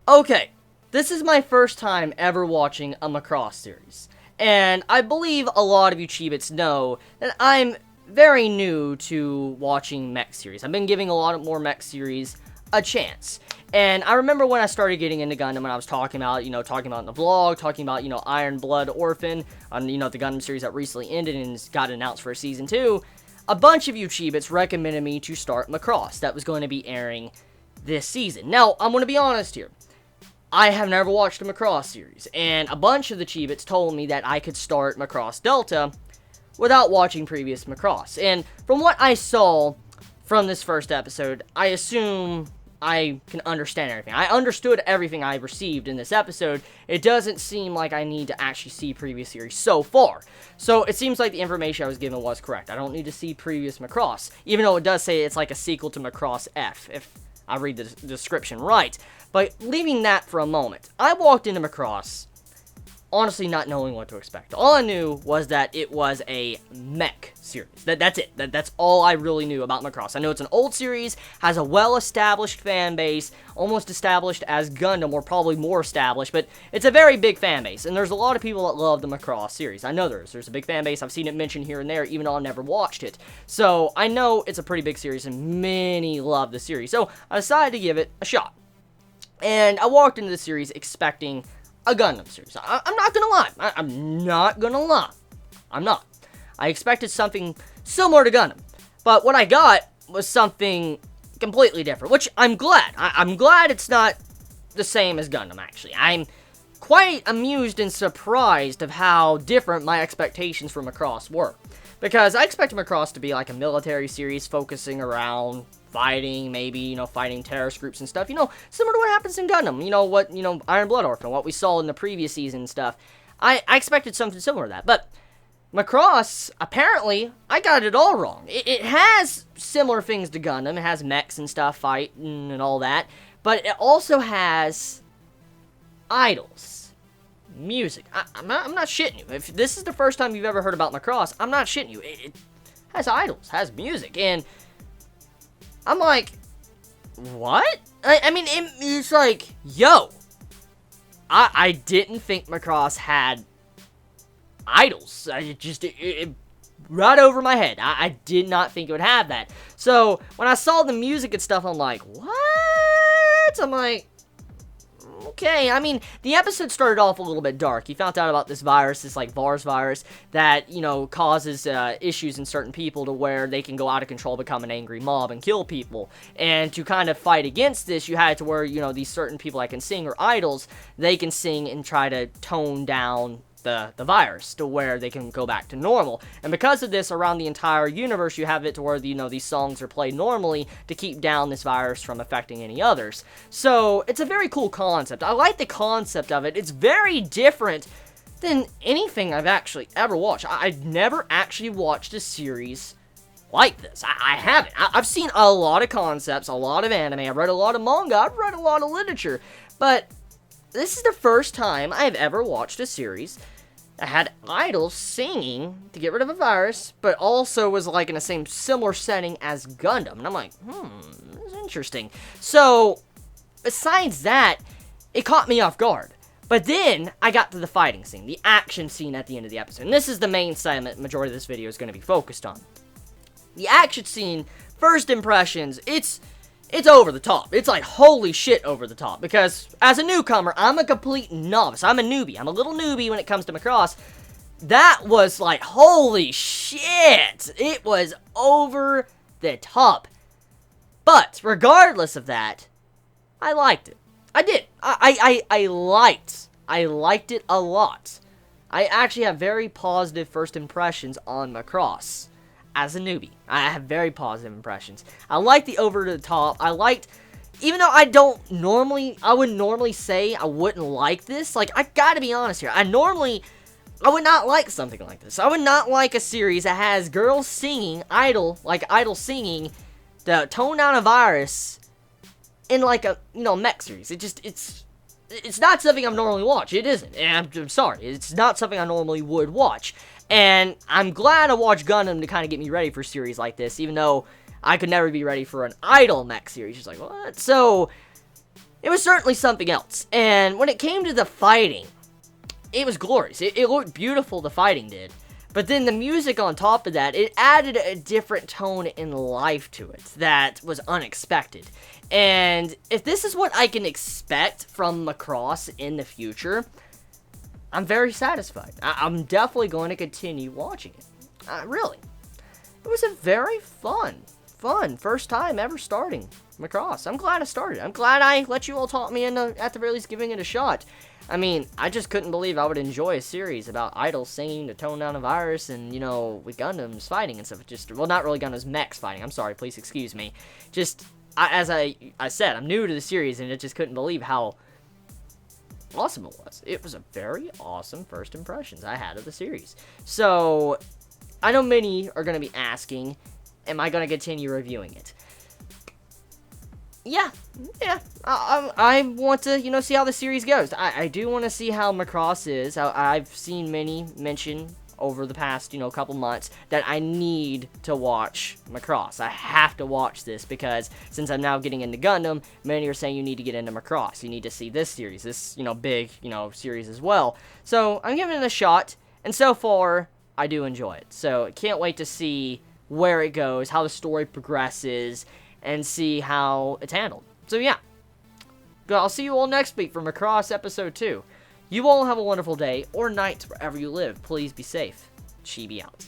Okay, this is my first time ever watching a Macross series, and I believe a lot of you Chibits know that I'm very new to watching mech series. I've been giving a lot more mech series a chance, and I remember when I started getting into Gundam, and I was talking about in the vlog, talking about, Iron Blood Orphan, on, the Gundam series that recently ended and got announced for a season 2, a bunch of you Chibits recommended me to start Macross, that was going to be airing this season. Now, I'm going to be honest here. I have never watched a Macross series, and a bunch of the Chibits told me that I could start Macross Delta without watching previous Macross. And from what I saw from this first episode, I assume I can understand everything. I understood everything I received in this episode. It doesn't seem like I need to actually see previous series so far. So it seems like the information I was given was correct. I don't need to see previous Macross, even though it does say it's like a sequel to Macross F, if I read the description right. But leaving that for a moment, I walked into Macross honestly not knowing what to expect. All I knew was that it was a mech series. That's it. That's all I really knew about Macross. I know it's an old series, has a well-established fan base, almost established as Gundam, or probably more established, but it's a very big fan base, and there's a lot of people that love the Macross series. I know there's a big fan base. I've seen it mentioned here and there, even though I never watched it. So I know it's a pretty big series, and many love the series. So I decided to give it a shot. And I walked into the series expecting a Gundam series. I'm not gonna lie. I'm not gonna lie. I'm not. I expected something similar to Gundam. But what I got was something completely different, which I'm glad. I'm glad it's not the same as Gundam, actually. I'm quite amused and surprised of how different my expectations for Macross were. Because I expected Macross to be like a military series focusing around fighting, maybe, fighting terrorist groups and stuff, similar to what happens in Gundam, Iron Blood Orphan, what we saw in the previous season and stuff. I expected something similar to that, but Macross, apparently, I got it all wrong. It has similar things to Gundam. It has mechs and stuff, fighting and all that, but it also has idols, music. I'm not shitting you. If this is the first time you've ever heard about Macross, I'm not shitting you. It has idols, has music, and I'm like, what? I mean, it's like, yo, I didn't think Macross had idols. It right over my head. I did not think it would have that. So, when I saw the music and stuff, I'm like, what? I'm like, okay. I mean, the episode started off a little bit dark. You found out about this virus, this like VARS virus, that, causes issues in certain people to where they can go out of control, become an angry mob, and kill people. And to kind of fight against this, you had to where, these certain people that can sing, or idols, they can sing and try to tone down the virus to where they can go back to normal. And because of this, around the entire universe, you have it to where, these songs are played normally to keep down this virus from affecting any others. So, it's a very cool concept. I like the concept of it. It's very different than anything I've actually ever watched. I've never actually watched a series like this. I haven't. I've seen a lot of concepts, a lot of anime, I've read a lot of manga, I've read a lot of literature, but this is the first time I've ever watched a series that had idols singing to get rid of a virus, but also was like in the same similar setting as Gundam. And I'm like, this is interesting. So, besides that, it caught me off guard. But then, I got to the fighting scene, the action scene at the end of the episode. And this is the main segment majority of this video is going to be focused on. The action scene, first impressions, it's over the top. It's like, holy shit, over the top. Because, as a newcomer, I'm a complete novice. I'm a newbie. I'm a little newbie when it comes to Macross. That was like, holy shit. It was over the top. But, regardless of that, I liked it. I did. I liked it a lot. I actually have very positive first impressions on Macross. As a newbie, I have very positive impressions. I like the over-the-top. Even though I wouldn't normally say I wouldn't like this. Like, I gotta be honest here. I would not like something like this. I would not like a series that has girls singing, idol singing, to tone down a virus in like a, mech series. It's not something I normally watch. It isn't. And I'm sorry. It's not something I normally would watch. And I'm glad I watched Gundam to kind of get me ready for a series like this, even though I could never be ready for an Idol mech series. She's like, what? So, it was certainly something else. And when it came to the fighting, it was glorious. It looked beautiful, the fighting did. But then the music on top of that, it added a different tone and life to it that was unexpected. And if this is what I can expect from Macross in the future, I'm very satisfied. I'm definitely going to continue watching it. Really. It was a very fun first time ever starting Macross. I'm glad I started. I'm glad I let you all talk me into, at the very least, giving it a shot. I mean, I just couldn't believe I would enjoy a series about idols singing to tone down a virus and, you know, with Gundams fighting and stuff. Just, well, not really Gundams, mechs fighting. I'm sorry, please excuse me. Just, as I said, I'm new to the series, and I just couldn't believe how awesome it was. It was a very awesome first impressions I had of the series. So, I know many are going to be asking, am I going to continue reviewing it? Yeah, I want to, you know, see how the series goes. I do want to see how Macross is. I've seen many mention over the past, you know, couple months that I need to watch Macross. I have to watch this because since I'm now getting into Gundam, many are saying you need to get into Macross. You need to see this series, this, you know, big, you know, series as well. So I'm giving it a shot, and so far, I do enjoy it. So can't wait to see where it goes, how the story progresses, and see how it's handled. So yeah, I'll see you all next week for Macross Episode 2. You all have a wonderful day or night wherever you live. Please be safe. Chibi out.